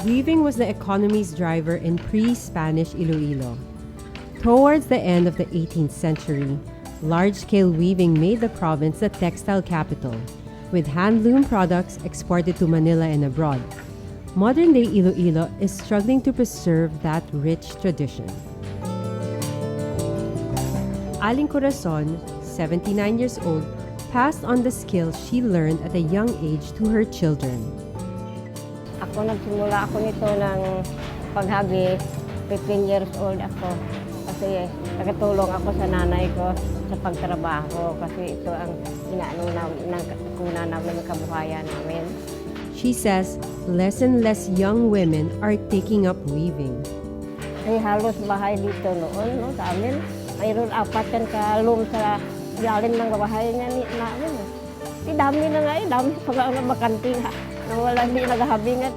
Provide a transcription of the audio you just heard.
Weaving was the economy's driver in pre-Spanish Iloilo. Towards the end of the 18th century, large-scale weaving made the province the textile capital, with handloom products exported to Manila and abroad. Modern-day Iloilo is struggling to preserve that rich tradition. Aling Corazon, 79 years old, passed on the skills she learned at a young age to her children. Nagsimula ako nito ng paghabi, 15 years old ako. Kasi nagtulong ako sa nanay ko sa pagtrabaho kasi ito ang kuna namin ng kabuhayan namin. She says less and less young women are taking up weaving. Ay halos bahay dito noon, no, sa amin. Mayroon 4 yan ka-loom sa ilalim ng bahay niya namin. Dami na nga dami pa nga bakante nga. Wala, hindi naghahabingan.